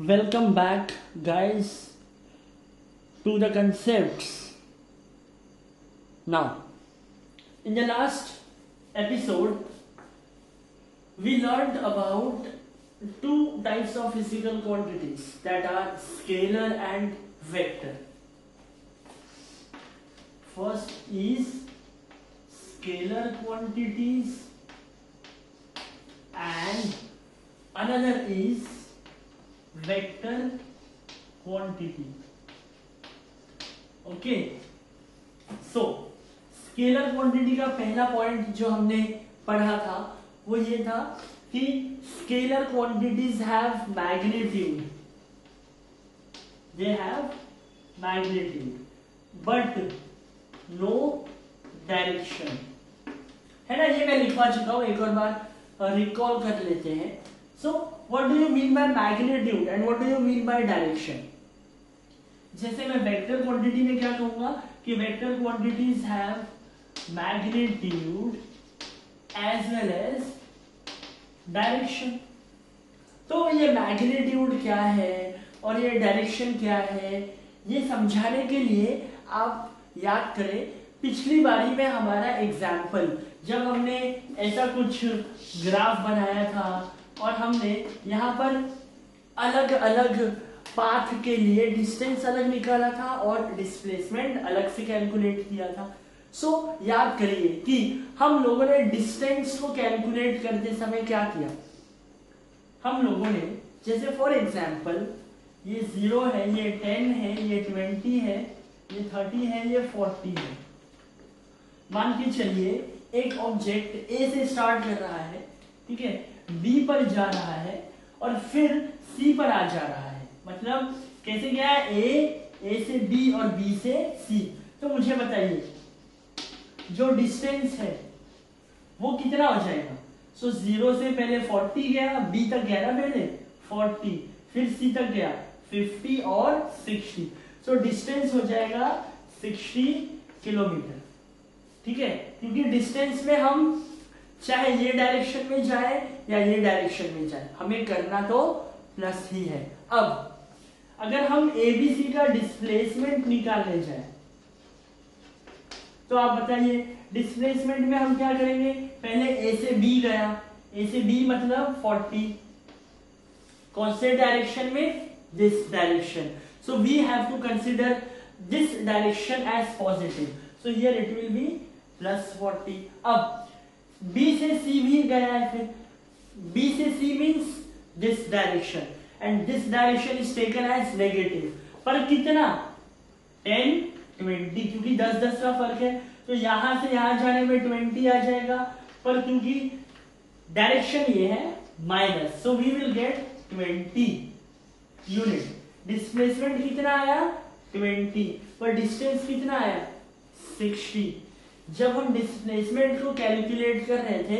Welcome back, guys, to the concepts. Now, in the last episode, we learned about two types of physical quantities, that are scalar and vector. First is scalar quantities and another is vector quantity. Okay, so scalar quantity का पहला point जो हमने पढ़ा था वो ये था कि scalar quantities have magnitude, they have magnitude but no direction. है ना, ये मैं लिखवा चुका हूं, एक और बार रिकॉल कर लेते हैं. So, what do you mean by magnitude and what do you mean by direction? जैसे मैं वेक्टर क्वांटिटी में क्या कहूंगा कि vector quantities have magnitude as well as direction. तो ये मैग्नीट्यूड क्या है और ये डायरेक्शन क्या है, ये समझाने के लिए आप याद करें पिछली बारी में हमारा एग्जाम्पल, जब हमने ऐसा कुछ ग्राफ बनाया था और हमने यहाँ पर अलग अलग पाथ के लिए डिस्टेंस अलग निकाला था और डिस्प्लेसमेंट अलग से कैलकुलेट किया था. सो याद करिए कि हम लोगों ने डिस्टेंस को कैलकुलेट करते समय क्या किया. हम लोगों ने जैसे फॉर एग्जांपल ये 0 है, ये 10 है, ये 20 है, ये 30 है, ये 40 है. मान के चलिए एक ऑब्जेक्ट ए से स्टार्ट कर रहा है, ठीक है, बी पर जा रहा है और फिर सी पर आ जा रहा है. मतलब कैसे गया है, ए से बी और बी से सी. तो मुझे बताइए जो डिस्टेंस है वो कितना हो जाएगा. सो 0 से पहले 40 गया, बी तक गया ना पहले 40, फिर सी तक गया 50 और 60. सो डिस्टेंस हो जाएगा 60 किलोमीटर. ठीक है, क्योंकि डिस्टेंस में हम चाहे ये डायरेक्शन में जाए या ये डायरेक्शन में जाए, हमें करना तो प्लस ही है. अब अगर हम एबीसी का डिस्प्लेसमेंट निकालने जाए तो आप बताइए डिस्प्लेसमेंट में हम क्या करेंगे. पहले ए से बी गया, ए से बी मतलब 40, कौन से डायरेक्शन में, this direction. So we have to consider this direction as positive. So here it will be plus 40. अब B से C भी गया है, फिर B से C means this direction and this direction is taken as negative. पर कितना, 10, 20, क्योंकि 10-10 का फर्क है तो यहां से यहां जाने में 20 आ जाएगा. पर क्योंकि डायरेक्शन ये है minus, so we will get 20 unit. Displacement कितना आया 20, पर डिस्टेंस कितना आया 60. जब हम डिस्प्लेसमेंट को कैलकुलेट कर रहे थे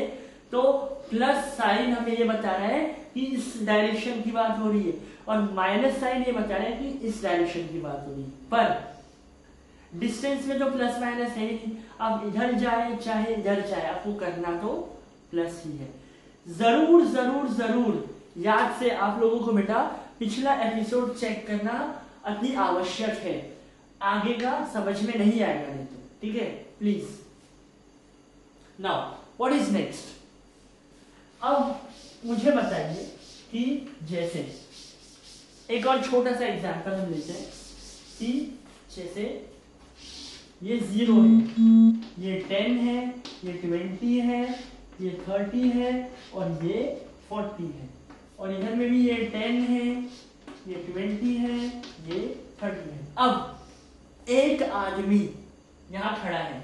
तो प्लस साइन हमें ये बता रहा है कि इस डायरेक्शन की बात हो रही है और माइनस साइन ये बता रहा है कि इस डायरेक्शन की बात हो रही है. पर डिस्टेंस में तो प्लस माइनस है ही नहीं, आप इधर जाए चाहे इधर जाए आपको करना तो प्लस ही है. जरूर जरूर जरूर याद से आप लोगों को बेटा पिछला एपिसोड चेक करना अति आवश्यक है, आगे का समझ में नहीं आएगा नहीं तो. ठीक है, please. Now what is next. अब मुझे बताइए कि जैसे एक और छोटा सा एग्जांपल हम लेते हैं कि जैसे ये 0 है, ये 10 है, ये 20 है, ये 30 है और ये 40 है. और इधर में भी ये 10 है, ये 20 है, ये 30 है. अब एक आदमी यहां खड़ा है,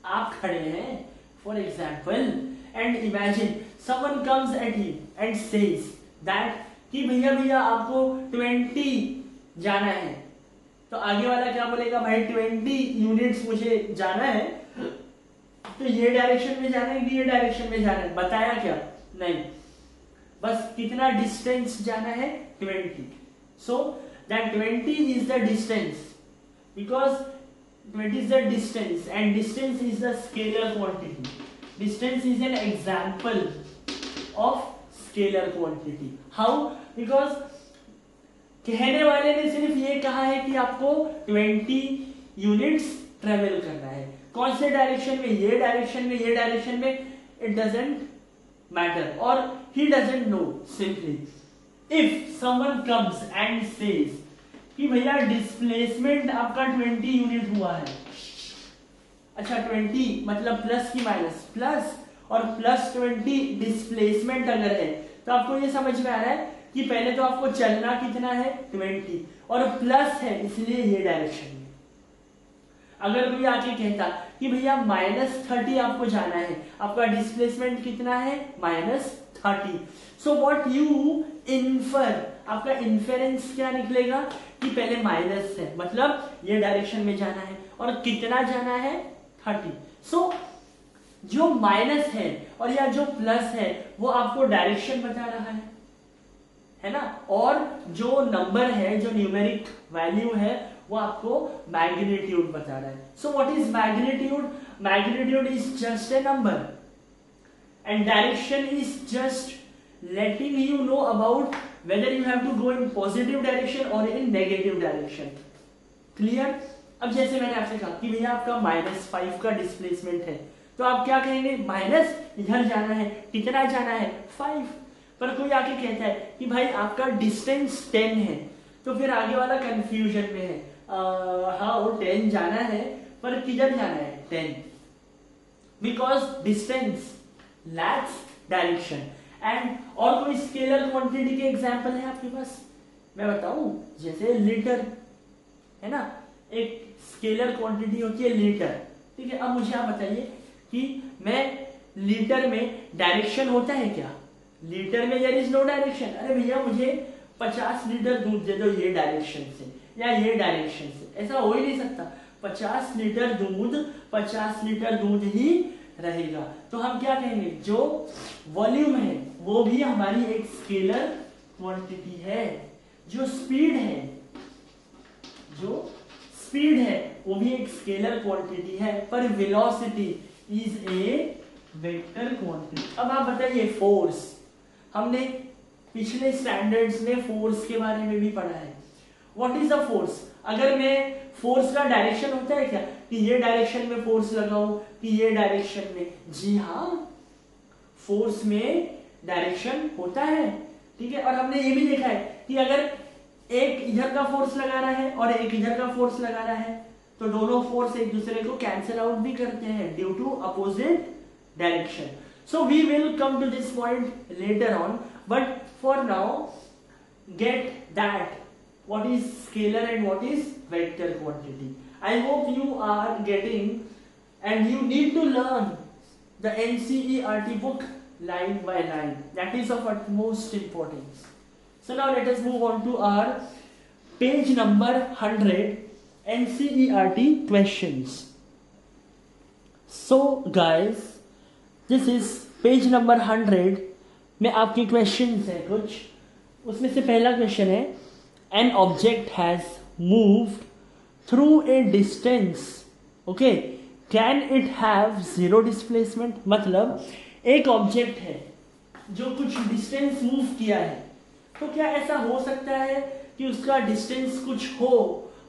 आप खड़े हैं for example, and imagine someone comes at you and says that कि भैया भैया आपको 20 जाना है. तो आगे वाला क्या बोलेगा, भाई 20 यूनिट्स मुझे जाना है, तो ये डायरेक्शन में जाना है कि ये डायरेक्शन में जाना है, बताया क्या नहीं, बस कितना डिस्टेंस जाना है 20. So that 20 is the distance, because 20 is the distance and distance is the scalar quantity. Distance is an example of scalar quantity. How? Because कहने वाले ने सिर्फ ये कहा है कि आपको 20 यूनिट्स ट्रेवल करना है। कौन से डायरेक्शन में? ये डायरेक्शन में, ये डायरेक्शन में, इट डजेंट मैटर और he doesn't know. Simply if someone comes and says कि भैया डिस्प्लेसमेंट आपका 20 यूनिट हुआ है। अच्छा 20 मतलब प्लस की माइनस? प्लस, और प्लस 20 डिस्प्लेसमेंट अगर है तो आपको ये समझ में आ रहा है कि पहले तो आपको चलना कितना है 20 और प्लस है इसलिए ये डायरेक्शन में। अगर कोई आके कहता कि भैया -30 आपको जाना है, आपका डिस्प्लेसमेंट कितना है -30, सो व्हाट यू इन्फर, आपका इन्फेरेंस क्या निकलेगा कि पहले माइनस है मतलब ये डायरेक्शन में जाना है और कितना जाना है 30। सो जो माइनस है और या जो प्लस है वो आपको डायरेक्शन बता रहा है ना, और जो नंबर है, जो न्यूमेरिक वैल्यू है वो आपको मैग्नीट्यूड बता रहा है। So what is magnitude? Magnitude is just a number and direction is just letting you know about whether you have to go in positive direction or in negative direction. Clear? अब जैसे मैंने आपसे कहा कि भैया आपका -5 का डिस्प्लेसमेंट है तो आप क्या कहेंगे? माइनस इधर जाना है, कितना जाना है 5। पर कोई आके कहता है कि भाई आपका डिस्टेंस 10 है तो फिर आगे वाला कंफ्यूजन में है, हाँ वो 10 जाना है पर किधर जाना है 10, because distance lakhs direction. And और कोई स्केलर क्वांटिटी के एग्जांपल है आपके पास? मैं बताऊं, जैसे लीटर है ना, एक स्केलर क्वांटिटी होती है लीटर, ठीक है। अब मुझे आप बताइए कि मैं लीटर में डायरेक्शन होता है क्या? लीटर में देयर इज नो डायरेक्शन। अरे भैया मुझे 50 लीटर दूध दे दो ये डायरेक्शन से या ये डायरेक्शन से, ऐसा हो ही नहीं सकता। 50 लीटर दूध 50 लीटर दूध ही रहेगा। तो हम क्या कहेंगे? जो वॉल्यूम है वो भी हमारी एक स्केलर क्वांटिटी है। जो स्पीड है वो भी एक स्केलर क्वांटिटी है, पर velocity is a vector quantity. अब आप बताइए फोर्स, हमने पिछले स्टैंडर्ड्स में फोर्स के बारे में भी पढ़ा है। What is the force? अगर मैं फोर्स का डायरेक्शन होता है क्या कि ये डायरेक्शन में फोर्स लगाऊं कि ये डायरेक्शन में? जी हाँ, फोर्स में डायरेक्शन होता है, ठीक है। और हमने ये भी देखा है कि अगर एक इधर का फोर्स लगा रहा है और एक इधर का फोर्स लगा रहा है तो दोनों फोर्स एक दूसरे को कैंसिल आउट भी करते हैं due to opposite direction. So we will come to this point later on, but for now get that what is scalar and what is vector quantity. I hope you are getting and you need to learn the NCERT book line by line. That is of utmost importance. So now let us move on to our page number 100 NCERT questions. So guys, this is page number 100 में आपके questions है कुछ। उसमें से पहला question है an object has moved through a distance, okay, can it have zero displacement? मतलब एक ऑब्जेक्ट है जो कुछ डिस्टेंस मूव किया है तो क्या ऐसा हो सकता है कि उसका डिस्टेंस कुछ हो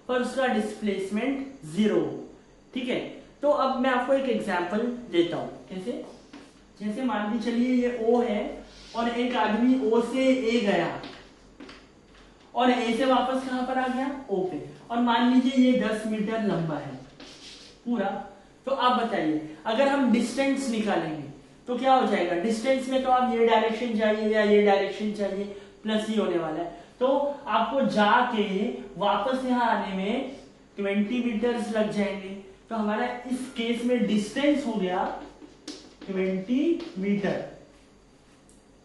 पर उसका डिस्प्लेसमेंट जीरो? ठीक है, तो अब मैं आपको एक एग्जांपल देता हूं। कैसे? जैसे मान ली चलिए ये O है और एक आदमी O से A गया और ए से वापस कहां पर आ गया? ओ पे। और मान लीजिए ये 10 मीटर लंबा है पूरा। तो आप बताइए अगर हम डिस्टेंस निकालेंगे तो क्या हो जाएगा? डिस्टेंस में तो आप ये डायरेक्शन चाहिए या ये डायरेक्शन चाहिए, प्लस ही होने वाला है। तो आपको जाके वापस यहाँ आने में 20 मीटर्स लग जाएंगे। तो हमारा इस केस में डिस्टेंस हो गया 20 metre,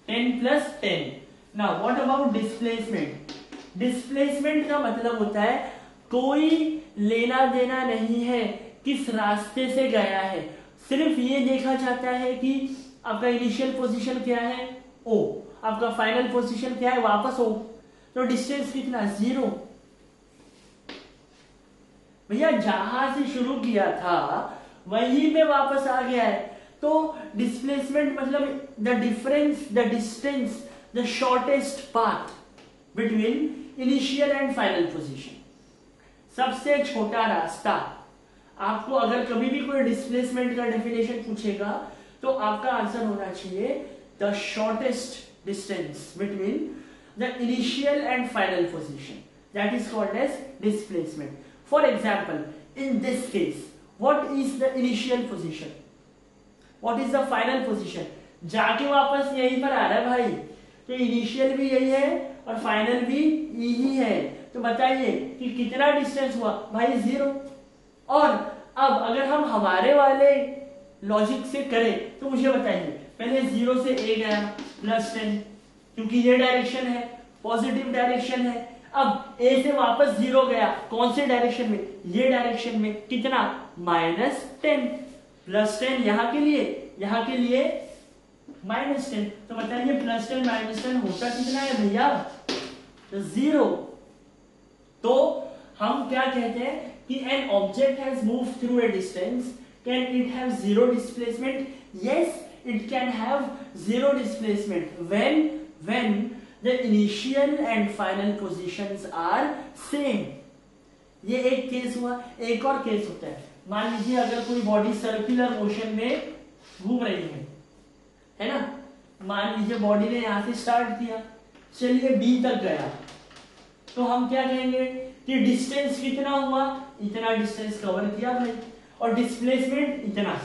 10 + 10। Now what about displacement? Displacement का मतलब होता है कोई लेना देना नहीं है किस रास्ते से गया है, सिर्फ ये देखा जाता है कि आपका इनिशियल पोजीशन क्या है O, आपका फाइनल पोजीशन क्या है वापस O। तो डिस्टेंस कितना? 0। भैया जहां से शुरू किया था वहीं पे वापस आ गया है। तो डिस्प्लेसमेंट मतलब the difference, the distance the shortest path between initial and final position. सबसे छोटा रास्ता। आपको अगर कभी भी कोई डिस्प्लेसमेंट का डेफिनेशन पूछेगा तो आपका आंसर होना चाहिए the shortest distance between the initial and final position, that is called as displacement. For example, in this case what is the initial position, what is the final position? जाके वापस यहीं पर आ रहा है भाई, तो इनिशियल भी यही है और फाइनल भी यही है। तो बताइए कि कितना डिस्टेंस हुआ भाई? 0। और अब अगर हम हमारे वाले लॉजिक से करें तो मुझे बताइए, पहले 0 से a गया +10, क्योंकि ये डायरेक्शन है, पॉजिटिव डायरेक्शन है। अब a से वापस 0 गया, कौन से डायरेक्शन में? ये डायरेक्शन में। कितना? -10। +10 यहां के लिए -10। तो बताइए +10 -10 होता कितना है भैया? 0। तो हम क्या कहते हैं कि an object has moved through a distance, can it have 0 displacement? Yes, it can have 0 displacement when the initial and final positions are same। ये एक केस हुआ। एक और केस होता है, मान लीजिए अगर कोई बॉडी सर्कुलर मोशन में घूम रही है ना, मान लीजिए बॉडी ने यहां से स्टार्ट किया, चलिए बी तक गया, तो हम क्या कहेंगे कि डिस्टेंस कितना हुआ? इतना डिस्टेंस कवर किया भाई, और डिस्प्लेसमेंट इतना।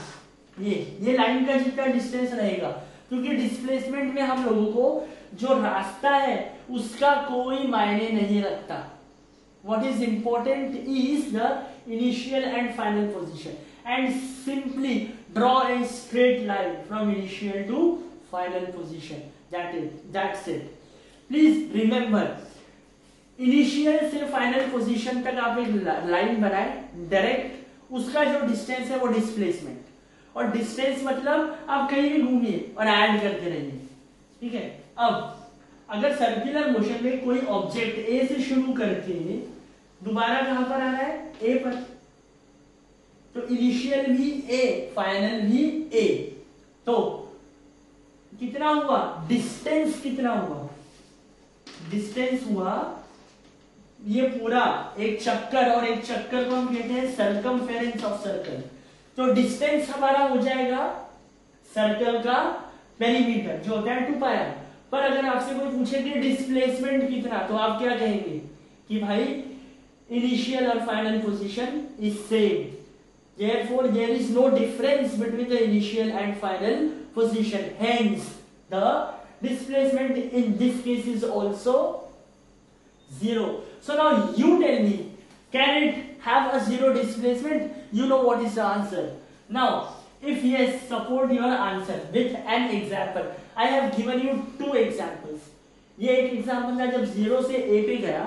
ये लाइन का जितना डिस्टेंस रहेगा, क्योंकि डिस्प्लेसमेंट में हम लोगों को जो रास्ता है उसका कोई मायने नहीं रखता। What is important is the initial and final position, and simply draw a straight line from initial to final position, that's it. Please remember, initial से फाइनल पोजीशन तक आप एक लाइन बनाए डायरेक्ट, उसका जो डिस्टेंस है वो डिस्प्लेसमेंट, और डिस्टेंस मतलब आप कहीं भी घूमिए और ऐड करते रहिए, ठीक है। अब अगर सर्कुलर मोशन में कोई ऑब्जेक्ट ए से शुरू करके दोबारा कहां पर आ रहा है? ए पर, तो इनिशियल भी ए, फाइनल भी ए, तो कितना हुआ? डिस्टेंस कितना हुआ? डिस्टेंस हुआ ये पूरा एक चक्कर, और एक चक्कर को हम कहते हैं सर्कमफेरेंस ऑफ सर्कल। तो डिस्टेंस हमारा हो जाएगा सर्कल का पेरीमीटर जो होता है 2πr। पर अगर आपसे कोई पूछे कि डिस्प्लेसमेंट कितना, तो आप क्या कहेंगे कि भाई इनिशियल और final position is same, therefore there is no difference between the initial and final position, hence the displacement in this case is also 0. So now you tell me, can it have a 0 displacement? You know what is the answer. Now if yes, support your answer with an example. I have given you 2 examples. ये एक example था जब 0 से a पे गया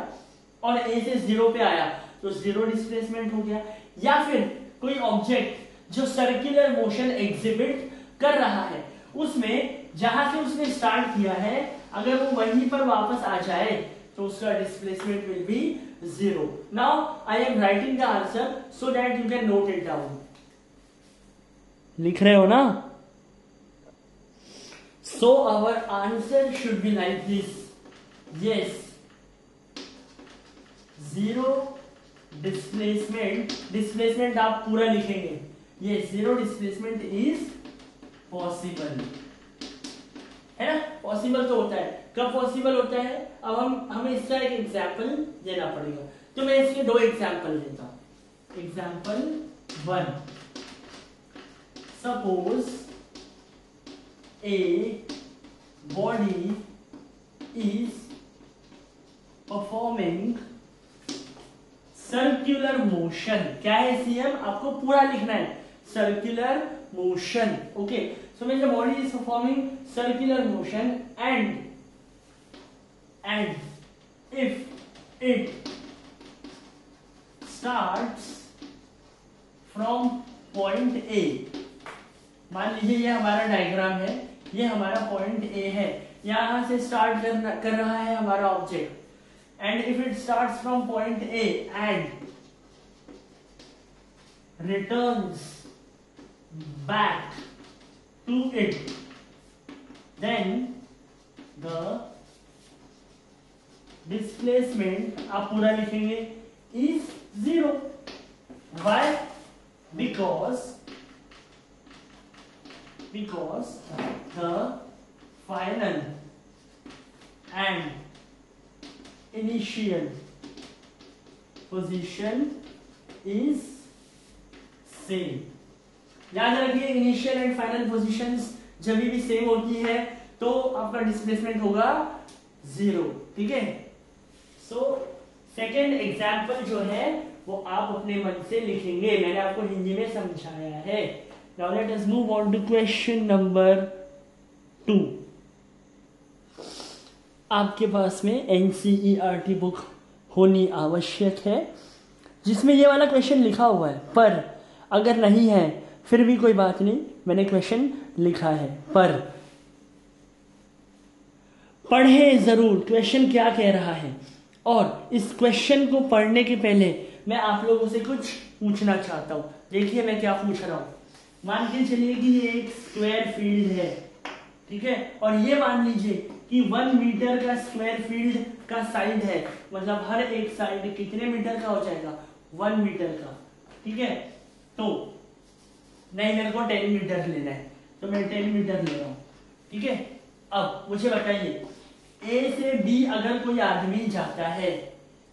और a से 0 पे आया तो 0 डिस्प्लेसमेंट हो गया। या फिर कोई ऑब्जेक्ट जो सर्कुलर मोशन एग्जिबिट कर रहा है, उसमें जहां से उसने स्टार्ट किया है अगर वो वहीं पर वापस आ जाए तो उसका displacement will be 0. Now I am writing the answer so that you can note it down. लिख रहे हो ना? So our answer should be like this. Yes, 0 displacement आप पूरा लिखेंगे। Yes, 0 डिस्प्लेसमेंट इज पॉसिबल, है ना? पॉसिबल तो होता है। कब पॉसिबल होता है? अब हमें इसका एक एग्जाम्पल देना पड़ेगा, तो मैं इसके 2 एग्जाम्पल देता हूं। Example 1, suppose a body is performing circular motion. क्या है सीएम? आपको पूरा लिखना है, circular motion. Okay, so when the body is performing circular motion and if it starts from point A, मान लीजिए ये हमारा डायग्राम है, ये हमारा पॉइंट A है, यहां से स्टार्ट कर रहा है हमारा object, and if it starts from point A and returns back to it, then the displacement, आप पूरा लिखेंगे, is 0. Why? Because the final and initial position is same. याद रखिए, इनिशियल एंड फाइनल पोजीशंस जब भी सेम होती है तो आपका डिस्प्लेसमेंट होगा 0. ठीक है. सो सेकेंड एग्जाम्पल जो है वो आप अपने मन से लिखेंगे, मैंने आपको हिंदी में समझाया है. Now let us move on to question number 2. आपके पास में एनसीईआरटी बुक होनी आवश्यक है जिसमें ये वाला क्वेश्चन लिखा हुआ है, पर अगर नहीं है फिर भी कोई बात नहीं, मैंने क्वेश्चन लिखा है. पर पढ़े जरूर क्वेश्चन क्या कह रहा है. और इस क्वेश्चन को पढ़ने के पहले मैं आप लोगों से कुछ पूछना चाहता हूं. देखिए मैं क्या पूछ रहा हूं. मान के चलिए कि ये एक स्क्वायर फील्ड है, ठीक है, और ये मान लीजिए कि 1 मीटर का स्क्वायर फील्ड का साइड है, मतलब हर एक साइड कितने मीटर का हो जाएगा, 1 मीटर का. ठीक है. तो नहीं, मेरे को 10 मीटर लेना है तो मैं 10 मीटर ले रहा हूं. ठीक है. अब मुझे बताइए, ए से बी अगर कोई आदमी जाता है,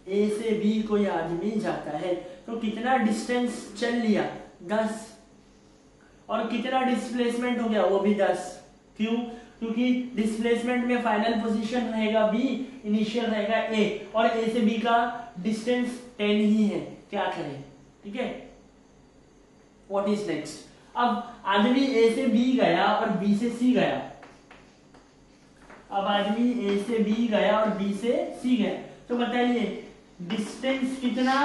ए से बी कोई आदमी जाता है तो कितना डिस्टेंस चल लिया, 10. और कितना डिस्प्लेसमेंट हो गया, वो भी 10. क्यों? क्योंकि डिस्प्लेसमेंट में फाइनल पोजीशन रहेगा बी, इनिशियल रहेगा ए, और ए से बी का डिस्टेंस 10 ही है. क्या करें? ठीक है. What is next? अब आदमी ए से बी गया और बी से सी गया. अब आदमी ए से बी गया और बी से सी गया, तो बताइए डिस्टेंस कितना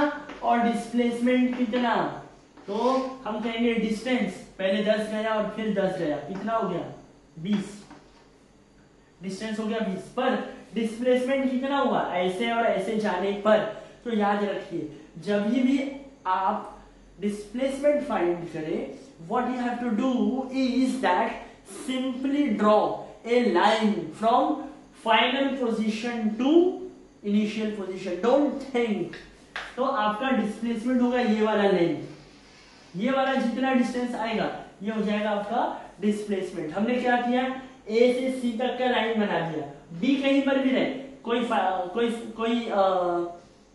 और डिस्प्लेसमेंट कितना. तो हम कहेंगे डिस्टेंस, पहले 10 गया और फिर 10 गया, कितना हो गया, 20. डिस्टेंस हो गया 20, पर डिस्प्लेसमेंट कितना हुआ ऐसे और ऐसे जाने पर. तो याद रखिए, जब भी आप डिस्प्लेसमेंट फाइंड करें, what you have to do is that simply draw a line from final position to initial position. Don't think. तो आपका डिस्प्लेसमेंट होगा ये वाला लाइन, ये वाला जितना डिस्टेंस आएगा ये हो जाएगा आपका डिस्प्लेसमेंट. हमने क्या किया, ए से सी तक का लाइन बना दिया. बी कहीं पर भी रहे, कोई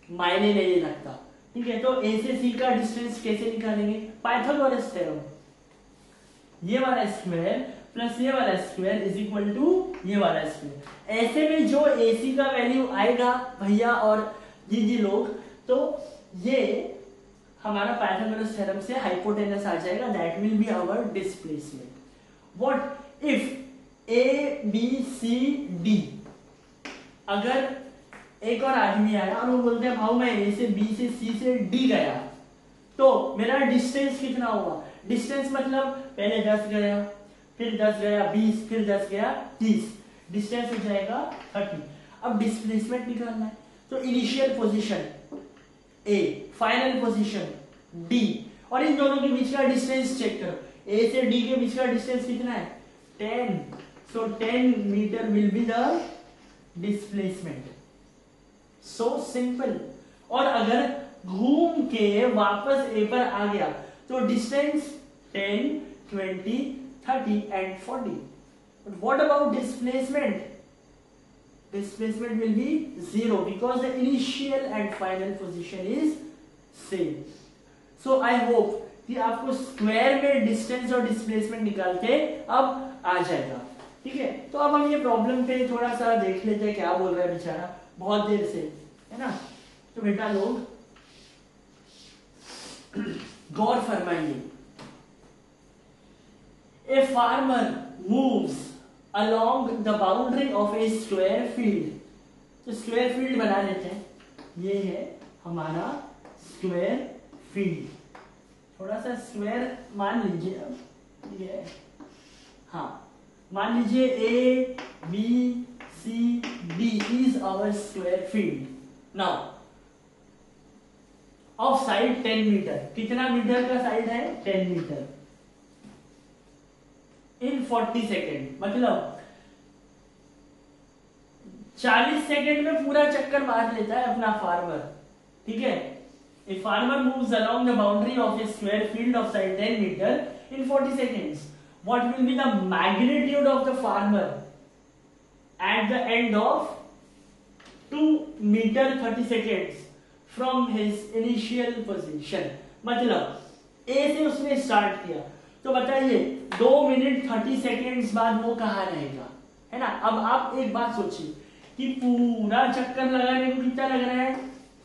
मायने नहीं रखता. ठीक है. तो ए से सी का डिस्टेंस कैसे निकालेंगे, पाइथागोरस थ्योरम. ये वाला स्क्वायर प्लस ये वाला स्क्वायर इज इक्वल टू ये वाला स्क्वायर. ऐसे में जो AC का वैल्यू आएगा भैया और जी लोग, तो ये हमारा पाइथागोरस थ्योरम से हाइपोटेनस आ जाएगा. That will be our displacement. What if A B C D, अगर एक और आदमी आया और वो बोलते हैं भाऊ मैं ए से बी से सी से डी गया, तो मेरा डिस्टेंस कितना हुआ. डिस्टेंस मतलब पहले 10 गया, फिर 10 गया 20, फिर 10 गया 30, डिस्टेंस हो जाएगा 30. अब डिस्प्लेसमेंट निकालना है, तो initial position A, final position D, और इन दोनों के बीच का डिस्टेंस चेक करो. ए से डी के बीच का डिस्टेंस कितना है, 10. So 10 metre will be the displacement. So simple. और अगर घूम के वापस ए पर आ गया तो distance 10, 20, 30 and 40. But what about displacement? Displacement will be 0 because the initial and final position is same. So I hope कि आपको स्क्वायर में डिस्टेंस और डिस्प्लेसमेंट निकालते अब आ जाएगा. ठीक है. तो अब हम ये प्रॉब्लम पे थोड़ा सा देख लेते हैं क्या बोल रहा है बेचारा, बहुत देर से, है ना. तो बेटा लोग गौर फरमाइए. A farmer moves along the boundary of a square field. तो स्क्वायर फील्ड बना लेते हैं. ये है हमारा स्क्वायर फील्ड. थोड़ा सा स्क्वायर मान लीजिए. अब ये हाँ, मान लीजिए A B C D is our square field. Now of side 10 metre. कितना मीटर का साइड है, 10 मीटर इन 40 सेकेंड. मतलब 40 सेकंड में पूरा चक्कर मार लेता है अपना फार्मर, ठीक है। A farmer moves along the boundary of a square field of side 10 metre in 40 seconds. What will be the magnitude of the farmer at the end of 2 metre 30 seconds from his initial position. मतलब A से उसने start किया, तो बताइए 2 minute 30 seconds बाद वो कहाँ रहेगा, है ना। अब आप एक बात सोचिए कि पूरा चक्कर लगाने को कितना लग रहा है,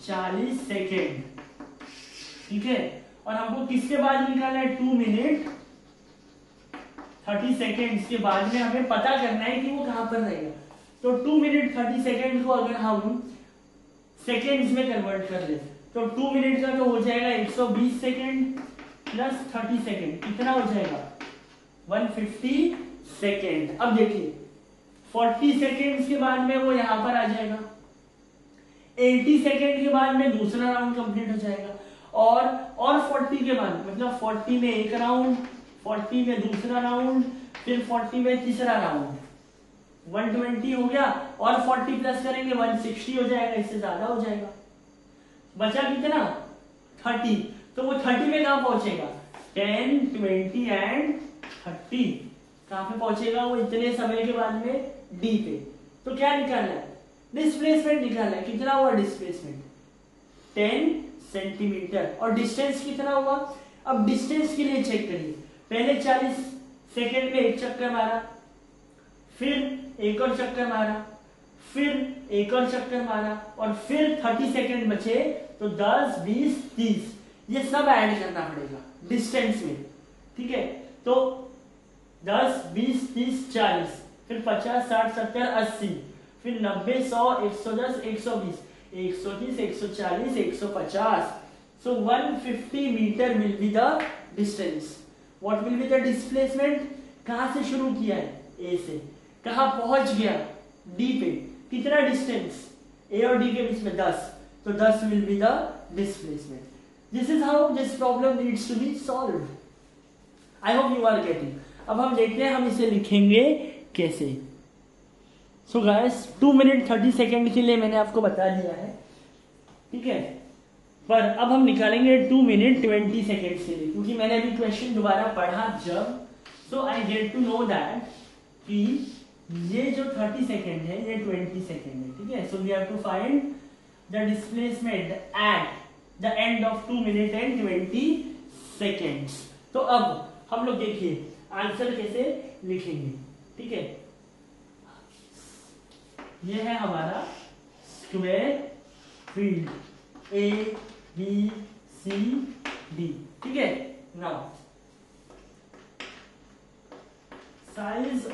40 सेकेंड, ठीक है। और हमको किसके बाद निकालना है, 2 मिनट 30 सेकेंड्स के बाद में हमें पता करना है कि वो कहां पर रहेगा। तो 2 मिनट 30 सेकेंड को अगर हम सेकेंड्स में कन्वर्ट कर ले तो 2 मिनट का तो हो जाएगा 120 सेकेंड प्लस 30 सेकेंड, कितना हो जाएगा 150 सेकेंड। अब देखिए 40 सेकेंड्स के बाद में वो यहां पर आ जाएगा, 80 सेकेंड के बाद में दूसरा राउंड कंप्लीट हो जाएगा, और 40 के बाद मतलब 40 में एक राउंड, 40 में दूसरा राउंड, फिर 40 में तीसरा राउंड, 120 हो गया, और 40 प्लस करेंगे 160 हो जाएगा, इससे ज्यादा हो जाएगा। बचा कितना 30, तो वो 30 में कहां पहुंचेगा, 10, 20 एंड 30 कहां पे पहुंचेगा वो इतने समय के बाद में, डी पे। तो क्या निकालना है, डिस्प्लेसमेंट निकालना है। कितना हुआ डिस्प्लेसमेंट, 10 सेंटीमीटर, और डिस्टेंस कितना हुआ। अब डिस्टेंस के लिए चेक करिए, पहले 40 सेकेंड में एक चक्कर मारा, फिर एक और चक्कर मारा, फिर एक और चक्कर मारा, और फिर 30 सेकेंड बचे, तो 10, 20, 30 ये सब ऐड करना पड़ेगा डिस्टेंस में, ठीक है। तो 10, 20, 30, 40, फिर 50, 60, 70, 80, फिर 90, 100, 110, 120, 130, 140, 150, so 150 metre will be the distance. What will be the displacement, कहां से शुरू किया है, ए से, कहां पहुंच गया, डी पे, कितना डिस्टेंस ए और डी के बीच में 10, तो 10 will be the displacement. This is how this problem needs to be solved. I hope you are getting. अब हम देखते हैं हम इसे लिखेंगे कैसे। सो गाइस 2 मिनट 30 सेकेंड के लिए मैंने आपको बता दिया है, ठीक है। पर अब हम निकालेंगे 2 मिनट 20 सेकेंड के लिए, क्योंकि मैंने अभी क्वेश्चन दोबारा पढ़ा जब, so I get to know that कि ये जो 30 सेकेंड है ये 20 सेकेंड है, ठीक है। So we have to find the displacement at the end of 2 minute and 20 seconds. तो अब हम लोग देखिए आंसर कैसे लिखेंगे, ठीक है। ये है हमारा square field A B C D, ठीक है। Now size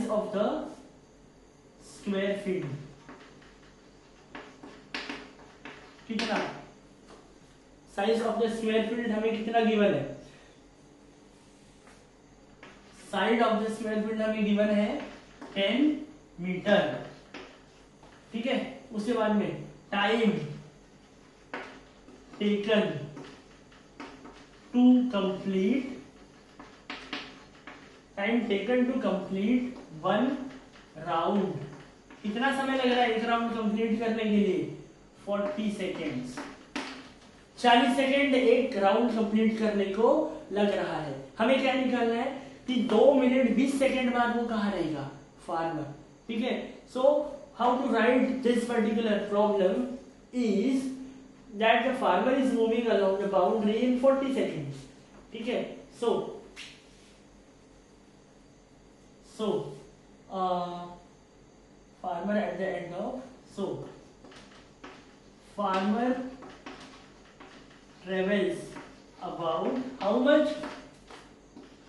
of the square field कितना, size of the square field हमें कितना गिवन है, side of the square field हमें गिवन है 10 मीटर, ठीक है। उसके बाद में time taken to complete, time taken to complete 1 round, कितना समय लग रहा है एक राउंड कंप्लीट करने के लिए, 40 सेकेंड्स। 40 सेकेंड एक राउंड कंप्लीट करने को लग रहा है। हमें क्या निकालना है कि 2 मिनट 20 सेकेंड बाद वो कहाँ रहेगा, फार्मर, ठीक है। So how to write this particular problem is that the farmer is moving along the boundary in 40 seconds, ठीक है। so farmer at the end of, farmer travels about how much,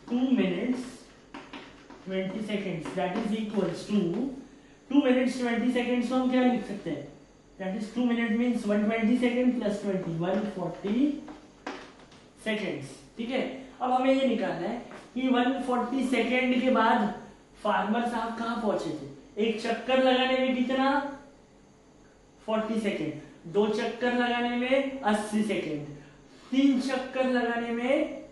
2 minutes 20 seconds, that is equals to 2 minutes 20 seconds को हम क्या लिख सकते हैं, that is 2 minute means 120 second plus 20, 140 seconds, ठीक है। अब हमें ये निकालना है कि 140 सेकेंड के बाद फार्मर साहब कहां पहुंचे थे, एक चक्कर लगाने में कितना 40 सेकेंड, 2 चक्कर लगाने में 80 सेकेंड, 3 चक्कर लगाने में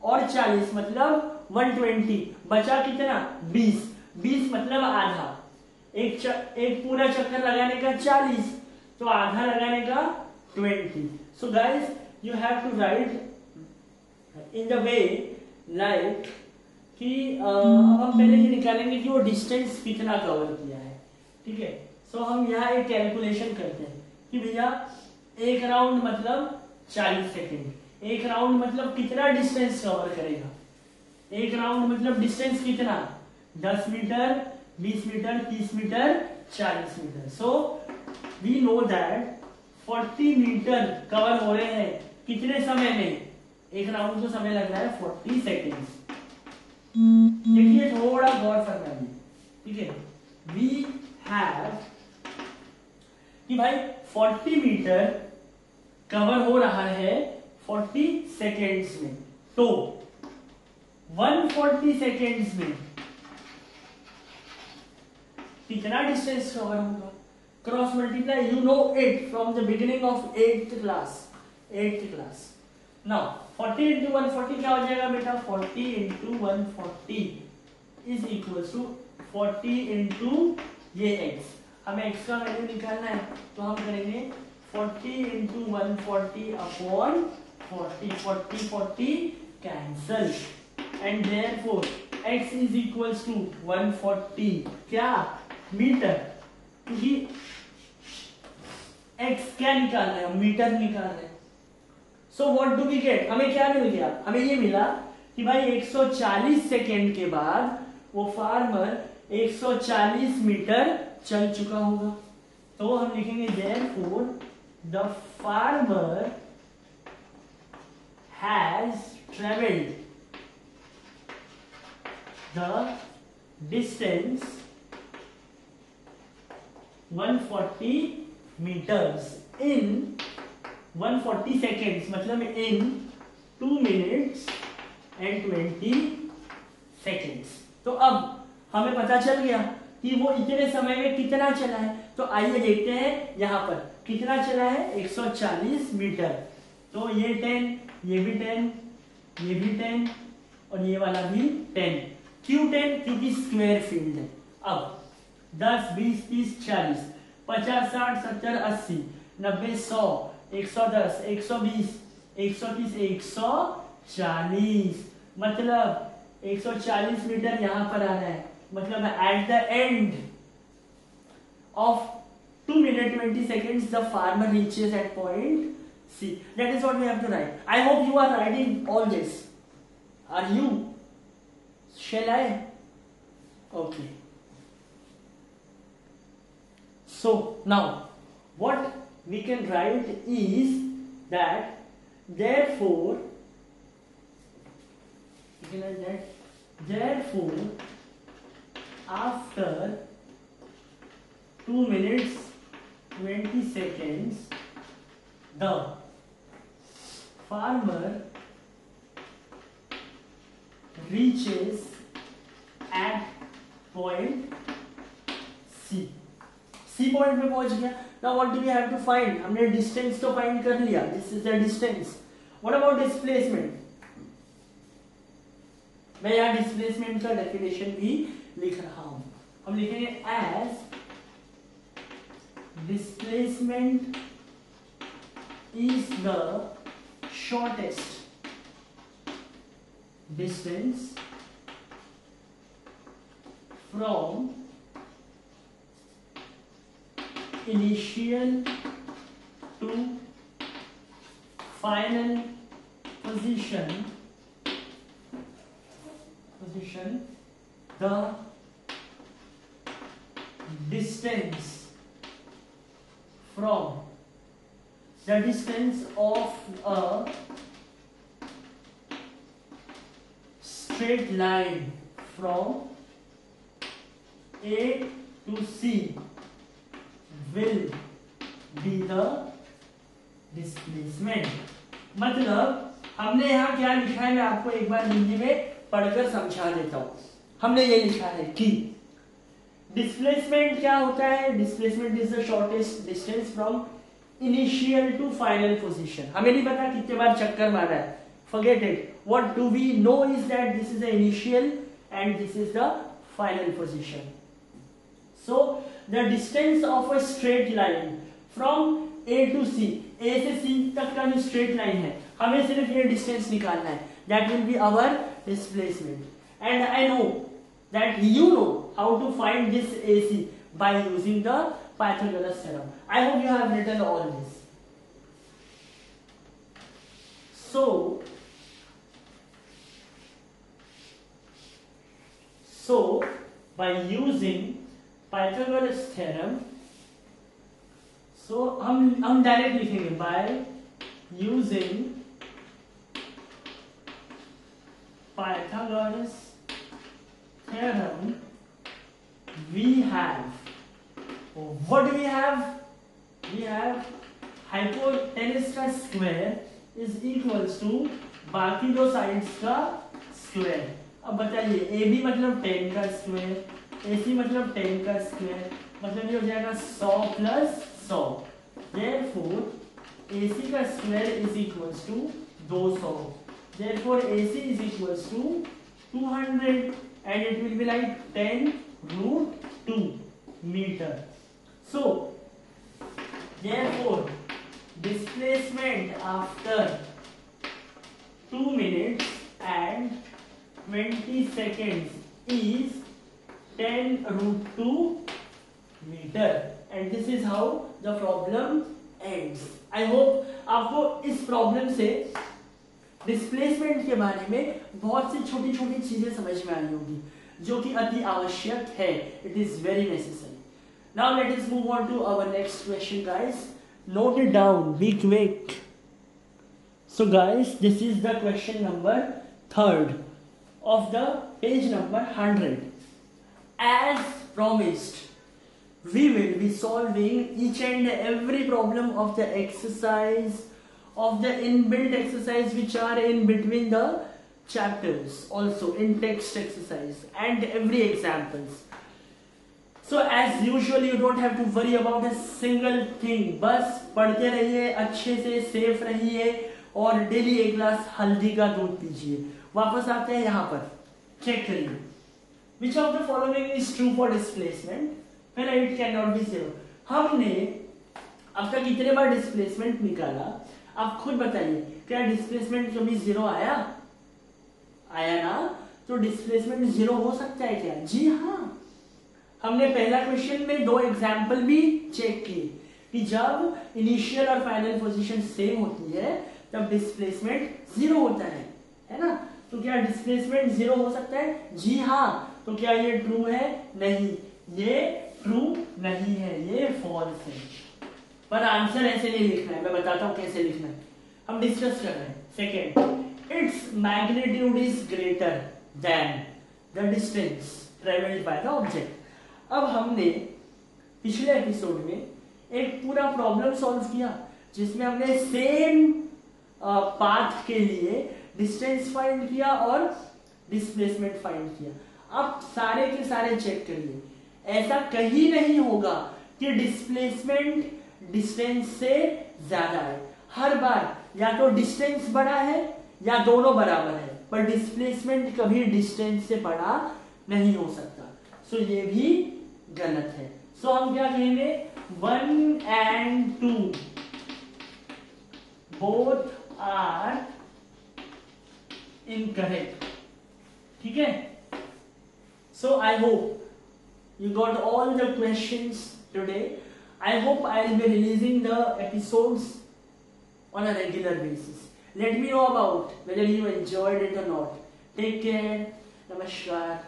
और 40, मतलब 120, बचा कितना 20, 20 मतलब आधा, एक पूरा चक्कर लगाने का 40, तो आधा लगाने का 20. So guys you have to write in the way like कि अब हम पहले ये निकालेंगे कि वो डिस्टेंस कितना कवर किया है. ठीक है, सो हम यहाँ एक कैलकुलेशन करते हैं कि भैया एक राउंड मतलब 40 सेकेंड, एक राउंड मतलब कितना डिस्टेंस कवर करेगा, एक राउंड मतलब डिस्टेंस कितना 10 metre, 20 metre, 30 metre, 40 metre. So we know that 40 metre cover हो रहे हैं कितने समय में, एक राउंड को समय लग रहा है 40 सेकेंड्स. देखिए थोड़ा गौर करना भी. ठीक है, वी हैव कि भाई 40 मीटर कवर हो रहा है 40 सेकेंड्स में, तो 140 सेकेंड्स में कितना डिस्टेंस कवर होगा. Cross multiply, you know it from the beginning of 8th class. Now 40 into 140 क्या हो जाएगा बेटा, 40 into 140 is equal to 40 into ये x. हमें x का वैल्यू निकालना है तो हम करेंगे 40 into 140 upon 40 cancel, and therefore x is equal to 140 क्या मीटर, क्योंकि x क्या निकाल रहे हैं, मीटर निकाल रहे हैं. So what do we get, हमें क्या मिल गया, हमें ये मिला कि भाई 140 सेकेंड के बाद वो फार्मर 140 मीटर चल चुका होगा. तो हम लिखेंगे therefore the farmer has traveled the distance 140 meters in 140 seconds, मतलब in 2 minutes and 20 seconds. तो अब हमें पता चल गया कि वो इतने समय में कितना चला है. तो आइए देखते हैं यहाँ पर कितना चला है, 140 मीटर. तो ये 10, ये भी 10, ये भी 10 और ये वाला भी 10. क्यों 10, क्योंकि स्क्वायर फील्ड है. अब 10, 20, 30, 40, 50, 60, 70, 80, 90, 100, 110, 120, 130, 140, मतलब 140 मीटर यहाँ पर आ रहा है. मतलब at the end of 2 minutes 20 seconds the farmer reaches at point C. That is what we have to write. I hope you are writing all this. Are you? Shall I? Okay. So now what we can write is that therefore we can write that therefore after 2 minutes 20 seconds the farmer reaches at point C. C point पे पहुंच गया. Now what do we have to find? हमने distance तो find कर लिया. This is the distance. What about displacement? मैं यहाँ displacement का definition भी लिख रहा हूं. हम लिखेंगे as displacement is the shortest distance from initial to final position the distance from the distance of a straight line from A to C will be the displacement. मतलब हमने यहाँ क्या लिखा है, मैं आपको एक बार हिंदी में पढ़कर समझा देता हूँ. हमने ये लिखा है कि डिस्प्लेसमेंट क्या होता है, displacement is the shortest distance from initial to final position. हमें नहीं पता कितने बार चक्कर मारा है, forget it. What do we know is that this is the initial and this is the final position. So the distance of a straight line from A to C, A से C तक का जो straight line है, हमें सिर्फ ये distance निकालना है. That will be our displacement. And I know that you know how to find this AC by using the Pythagoras theorem. I hope you have written all this. So by using Pythagoras theorem, so हम direct लिखेंगे by using Pythagoras theorem we have, what do we have? We have hypotenuse का square is equals to बाकी दो sides का square. अब बताइए AB मतलब 10 का स्क्वायर, AC मतलब 10 का स्क्वायर, मतलब ये हो जाएगा 100 प्लस 100. Therefore AC का square is equals to 200. Therefore AC is equals to 200 and it will be like 10 root 2 meter. So therefore displacement after 2 minutes and 20 seconds is 10 root 2 meter. And this is how the problem ends. I hope आपको इस problem से displacement के बारे में बहुत सी छोटी छोटी चीजें समझ में आई होगी जो कि अति आवश्यक है. It is very necessary. Now let us move on to our next question guys. Note it down, be quick. So guys this is the question number 3 of the page number 100. As promised, we will be solving each and every problem of the exercise, of the inbuilt exercise which are in between the chapters, also in text exercise and every examples. So as usual you don't have to worry about a single thing. बस पढ़ते रहिए, अच्छे से safe रहिए और daily एक glass हल्दी का दूध पीजिए. वापस आते हैं यहाँ पर, चेक करिए. Which of the following is true for displacement? पहला it cannot be zero. हमने अब तक कितने बार डिस्प्लेसमेंट निकाला, आप खुद बताइए. क्या डिस्प्लेसमेंट कभी जीरो आया ना? तो डिस्प्लेसमेंट जीरो हो सकता है क्या? जी हाँ. हमने पहला क्वेश्चन में 2 एग्जाम्पल भी चेक किए कि जब इनिशियल और फाइनल पोजीशन सेम होती है तब डिस्प्लेसमेंट जीरो होता है ना? तो क्या डिस्प्लेसमेंट जीरो हो सकता है? जी हाँ. तो क्या ये ट्रू है? नहीं, ये ट्रू नहीं है, ये फॉल्स है. पर आंसर ऐसे नहीं लिखना है, मैं बताता हूं कैसे लिखना है. हम डिस्कस कर रहे हैं. Second, its magnitude is greater than the distance travelled by the object. अब हमने पिछले एपिसोड में एक पूरा प्रॉब्लम सॉल्व किया जिसमें हमने सेम पाथ के लिए डिस्टेंस फाइंड किया और डिस्प्लेसमेंट फाइंड किया. अब सारे के सारे चेक करिए, ऐसा कहीं नहीं होगा कि डिस्प्लेसमेंट डिस्टेंस से ज्यादा है. हर बार या तो डिस्टेंस बड़ा है या दोनों बराबर है, पर डिस्प्लेसमेंट कभी डिस्टेंस से बड़ा नहीं हो सकता. सो ये भी गलत है. सो हम क्या कहेंगे? 1 and 2 both are incorrect. ठीक है? So I hope you got all the questions today. I hope I'll be releasing the episodes on a regular basis. Let me know about whether you enjoyed it or not. Take care. Namaskar.